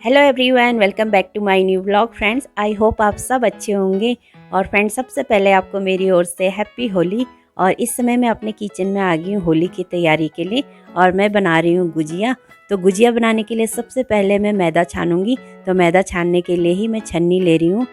Hello everyone, welcome back to my new vlog. Friends, I hope आप सब अच्छे होंगे। और फ्रेंड्स, सबसे पहले आपको मेरी ओर से हैप्पी होली। और इस समय मैं अपने किचन में आ गई हूँ होली की तैयारी के लिए और मैं बना रही हूँ गुजिया। तो गुजिया बनाने के लिए सबसे पहले मैं मैदा छानूंगी। तो मैदा छानने के लिए ही मैं छन्नी ले रही हूँ।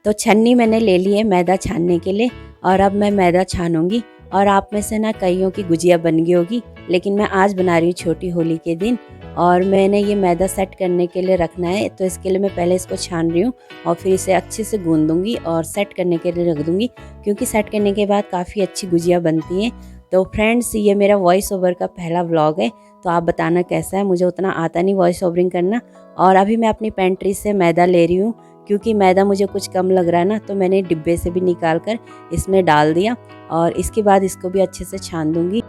तो छन्नी मैंने ले ली है मैदा छानने के लिए और अब मैं मैदा छानूंगी। और आप में से ना कईयों की गुजिया बन गई होगी, लेकिन मैं आज बना रही हूँ छोटी होली के दिन। और मैंने ये मैदा सेट करने के लिए रखना है, तो इसके लिए मैं पहले इसको छान रही हूँ और फिर इसे अच्छे से गूंद दूँगी और सेट करने के लिए रख दूँगी, क्योंकि सेट करने के बाद काफ़ी अच्छी गुजिया बनती हैं। तो फ्रेंड्स, ये मेरा वॉइस ओवर का पहला व्लॉग है, तो आप बताना कैसा है। मुझे उतना आता नहीं वॉइस ओवरिंग करना। और अभी मैं अपनी पेंट्री से मैदा ले रही हूँ, क्योंकि मैदा मुझे कुछ कम लग रहा है ना, तो मैंने डिब्बे से भी निकाल कर इसमें डाल दिया और इसके बाद इसको भी अच्छे से छान दूँगी।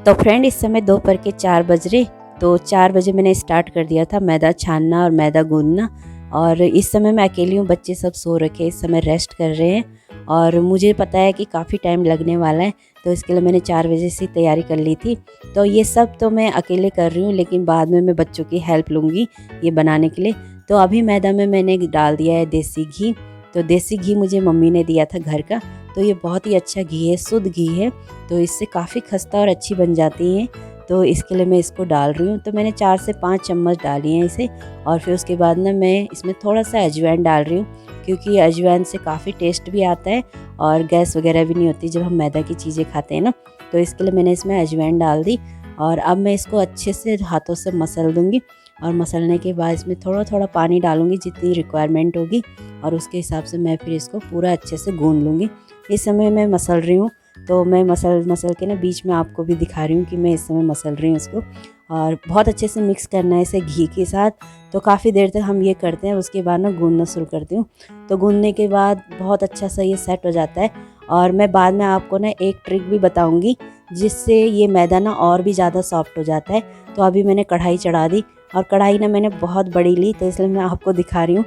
तो फ्रेंड, इस समय दोपहर के 4 बज रहे, तो 4 बजे मैंने स्टार्ट कर दिया था मैदा छानना और मैदा गूंदना। और इस समय मैं अकेली हूँ, बच्चे सब सो रखे, इस समय रेस्ट कर रहे हैं और मुझे पता है कि काफ़ी टाइम लगने वाला है, तो इसके लिए मैंने 4 बजे से तैयारी कर ली थी। तो ये सब तो मैं अकेले कर रही हूँ, लेकिन बाद में मैं बच्चों की हेल्प लूँगी ये बनाने के लिए। तो अभी मैदा में मैंने डाल दिया है देसी घी। तो देसी घी मुझे मम्मी ने दिया था घर का, तो ये बहुत ही अच्छा घी है, शुद्ध घी है, तो इससे काफ़ी खस्ता और अच्छी बन जाती हैं। तो इसके लिए मैं इसको डाल रही हूँ। तो मैंने 4 से 5 चम्मच डाली हैं इसे। और फिर उसके बाद ना मैं इसमें थोड़ा सा अजवाइन डाल रही हूँ, क्योंकि अजवाइन से काफ़ी टेस्ट भी आता है और गैस वगैरह भी नहीं होती जब हम मैदा की चीज़ें खाते हैं ना। तो इसके लिए मैंने इसमें अजवाइन डाल दी और अब मैं इसको अच्छे से हाथों से मसल दूँगी। और मसलने के बाद इसमें थोड़ा थोड़ा पानी डालूँगी जितनी रिक्वायरमेंट होगी, और उसके हिसाब से मैं फिर इसको पूरा अच्छे से गूँध लूँगी। इस समय मैं मसल रही हूँ, तो मैं मसल के ना बीच में आपको भी दिखा रही हूँ कि मैं इस समय मसल रही हूँ इसको। और बहुत अच्छे से मिक्स करना है इसे घी के साथ। तो काफ़ी देर तक हम ये करते हैं, उसके बाद ना गूंदना शुरू करती हूँ। तो गूंदने के बाद बहुत अच्छा सा ये सेट हो जाता है। और मैं बाद में आपको ना एक ट्रिक भी बताऊँगी, जिससे ये मैदा ना और भी ज़्यादा सॉफ्ट हो जाता है। तो अभी मैंने कढ़ाई चढ़ा दी और कढ़ाई ना मैंने बहुत बड़ी ली, तो इसलिए मैं आपको दिखा रही हूँ।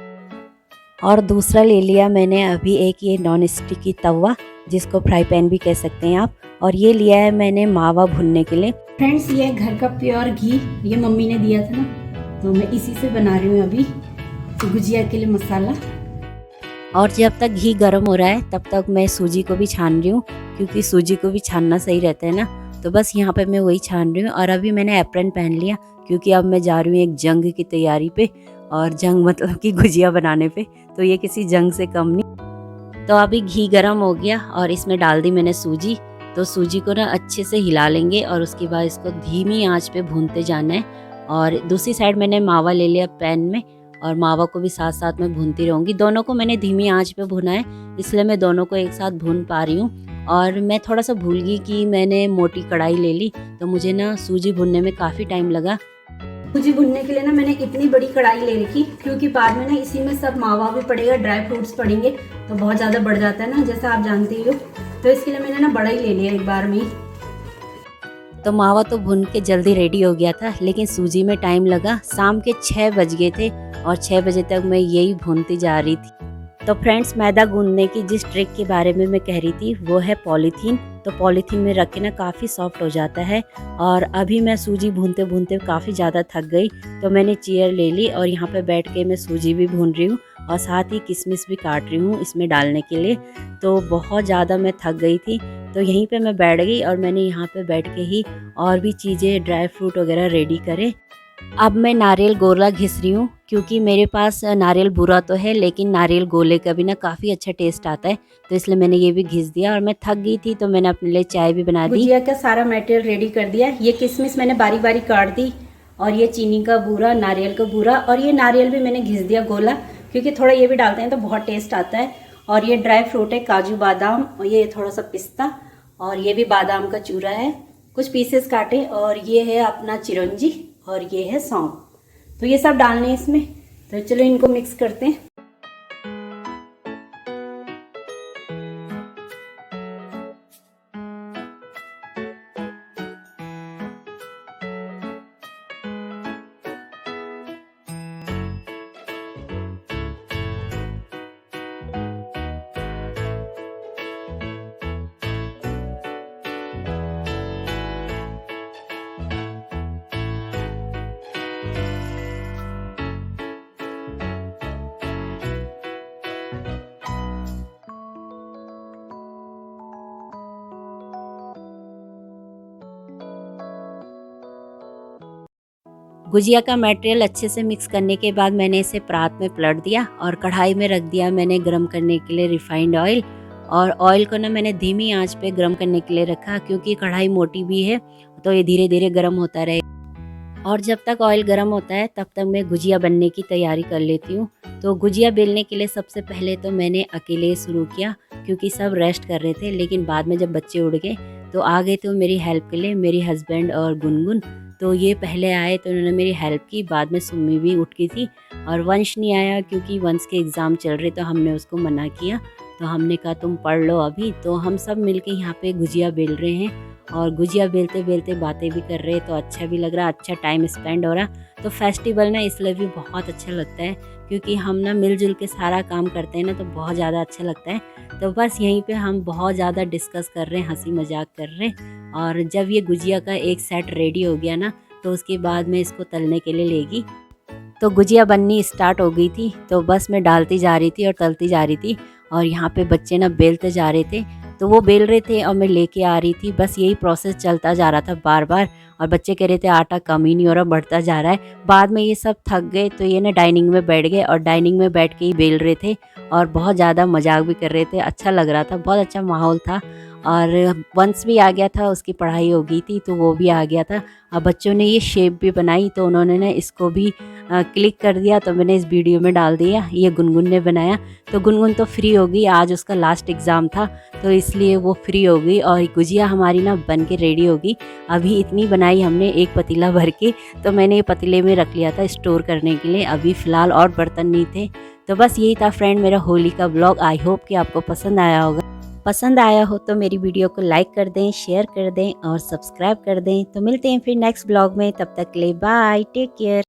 और दूसरा ले लिया मैंने अभी एक ये नॉन स्टिकी तवा, जिसको फ्राई पैन भी कह सकते हैं आप। और ये लिया है मैंने मावा भुनने के लिए। फ्रेंड्स, ये घर का प्योर घी ये मम्मी ने दिया था ना, तो मैं इसी से बना रही हूँ अभी तो गुजिया के लिए मसाला। और जब तक घी गर्म हो रहा है तब तक मैं सूजी को भी छान रही हूँ, क्योंकि सूजी को भी छानना सही रहता है ना। तो बस यहाँ पे मैं वही छान रही हूँ। और अभी मैंने एप्रन पहन लिया, क्योंकि अब मैं जा रही हूँ एक जंग की तैयारी पे। और जंग मतलब कि गुजिया बनाने पे, तो ये किसी जंग से कम नहीं। तो अभी घी गर्म हो गया और इसमें डाल दी मैंने सूजी। तो सूजी को ना अच्छे से हिला लेंगे और उसके बाद इसको धीमी आंच पे भूनते जाना है। और दूसरी साइड मैंने मावा ले लिया पैन में, और मावा को भी साथ साथ में भूनती रहूँगी। दोनों को मैंने धीमी आंच पे भुना है, इसलिए मैं दोनों को एक साथ भून पा रही हूँ। और मैं थोड़ा सा भूल गई कि मैंने मोटी कढ़ाई ले ली, तो मुझे ना सूजी भुनने में काफ़ी टाइम लगा। सूजी भुनने के लिए ना मैंने इतनी बड़ी कढ़ाई ले रखी, क्योंकि बाद में ना इसी में सब मावा भी पड़ेगा, ड्राई फ्रूट्स पड़ेंगे, तो बहुत ज़्यादा बढ़ जाता है ना, जैसा आप जानते ही हो। तो इसके लिए मैंने ना बड़ा ही ले लिया एक बार में। तो मावा तो भुन के जल्दी रेडी हो गया था, लेकिन सूजी में टाइम लगा। शाम के 6 बज गए थे और 6 बजे तक मैं यही भूनती जा रही थी। तो फ्रेंड्स, मैदा गूंदने की जिस ट्रिक के बारे में मैं कह रही थी वो है पॉलीथीन। तो पॉलीथीन में रख के ना काफ़ी सॉफ्ट हो जाता है। और अभी मैं सूजी भूनते भूनते काफ़ी ज़्यादा थक गई, तो मैंने चेयर ले ली और यहाँ पे बैठ के मैं सूजी भी भून रही हूँ और साथ ही किशमिश भी काट रही हूँ इसमें डालने के लिए। तो बहुत ज़्यादा मैं थक गई थी, तो यहीं पे मैं बैठ गई और मैंने यहाँ पे बैठ के ही और भी चीज़ें ड्राई फ्रूट वगैरह रेडी करे। अब मैं नारियल गोला घिस रही हूँ, क्योंकि मेरे पास नारियल बुरा तो है, लेकिन नारियल गोले का भी ना काफ़ी अच्छा टेस्ट आता है, तो इसलिए मैंने ये भी घिस दिया। और मैं थक गई थी, तो मैंने अपने लिए चाय भी बना दी। गुजिया का सारा मटेरियल रेडी कर दिया। ये किशमिश मैंने बारी बारी काट दी, और ये चीनी का बूरा, नारियल का बूरा, और ये नारियल भी मैंने घिस दिया गोला, क्योंकि थोड़ा ये भी डालते हैं तो बहुत टेस्ट आता है। और ये ड्राई फ्रूट है, काजू बादाम, और ये थोड़ा सा पिस्ता, और ये भी बादाम का चूरा है, कुछ पीसेस काटे, और ये है अपना चिरौंजी, और ये है सौंफ। तो ये सब डालने हैं इसमें। तो चलो इनको मिक्स करते हैं। गुजिया का मटेरियल अच्छे से मिक्स करने के बाद मैंने इसे परात में पलट दिया और कढ़ाई में रख दिया मैंने गरम करने के लिए रिफाइंड ऑयल। और ऑयल को ना मैंने धीमी आंच पे गरम करने के लिए रखा, क्योंकि कढ़ाई मोटी भी है तो ये धीरे धीरे गरम होता रहे। और जब तक ऑयल गरम होता है तब तक मैं गुजिया बनने की तैयारी कर लेती हूँ। तो गुजिया बेलने के लिए सबसे पहले तो मैंने अकेले शुरू किया, क्योंकि सब रेस्ट कर रहे थे। लेकिन बाद में जब बच्चे उड़ गए तो आ गए तो मेरी हेल्प के लिए मेरी हस्बैंड और गुनगुन। तो ये पहले आए तो उन्होंने मेरी हेल्प की। बाद में सुम्मी भी उठ गई थी और वंश नहीं आया, क्योंकि वंश के एग्ज़ाम चल रहे तो हमने उसको मना किया। तो हमने कहा तुम पढ़ लो अभी। तो हम सब मिलके यहाँ पे गुजिया बेल रहे हैं और गुजिया बेलते बेलते बातें भी कर रहे, तो अच्छा भी लग रहा, अच्छा टाइम स्पेंड हो रहा। तो फेस्टिवल ना इसलिए भी बहुत अच्छा लगता है, क्योंकि हम ना मिलजुल के सारा काम करते हैं ना, तो बहुत ज़्यादा अच्छा लगता है। तो बस यहीं पे हम बहुत ज़्यादा डिस्कस कर रहे हैं, हंसी मजाक कर रहे हैं। और जब ये गुजिया का एक सेट रेडी हो गया ना, तो उसके बाद मैं इसको तलने के लिए लेगी। तो गुजिया बननी स्टार्ट हो गई थी, तो बस मैं डालती जा रही थी और तलती जा रही थी। और यहाँ पे बच्चे ना बेलते जा रहे थे, तो वो बेल रहे थे और मैं लेके आ रही थी। बस यही प्रोसेस चलता जा रहा था बार बार। और बच्चे कह रहे थे आटा कम ही नहीं हो रहा, बढ़ता जा रहा है। बाद में ये सब थक गए तो ये ना डाइनिंग में बैठ गए और डाइनिंग में बैठ के ही बेल रहे थे और बहुत ज़्यादा मजाक भी कर रहे थे। अच्छा लग रहा था, बहुत अच्छा माहौल था। और वंश भी आ गया था, उसकी पढ़ाई हो गई थी तो वो भी आ गया था। अब बच्चों ने ये शेप भी बनाई, तो उन्होंने ना इसको भी क्लिक कर दिया, तो मैंने इस वीडियो में डाल दिया। ये गुनगुन ने बनाया। तो गुनगुन तो फ्री हो गई, आज उसका लास्ट एग्ज़ाम था तो इसलिए वो फ्री हो गई। और गुजिया हमारी ना बन के रेडी हो गई। अभी इतनी बनाई हमने एक पतीला भर के, तो मैंने ये पतीले में रख लिया था स्टोर करने के लिए। अभी फ़िलहाल और बर्तन नहीं थे। तो बस यही था फ्रेंड मेरा होली का ब्लॉग। आई होप कि आपको पसंद आया होगा। पसंद आया हो तो मेरी वीडियो को लाइक कर दें, शेयर कर दें और सब्सक्राइब कर दें। तो मिलते हैं फिर नेक्स्ट ब्लॉग में, तब तक के लिए बाय, टेक केयर।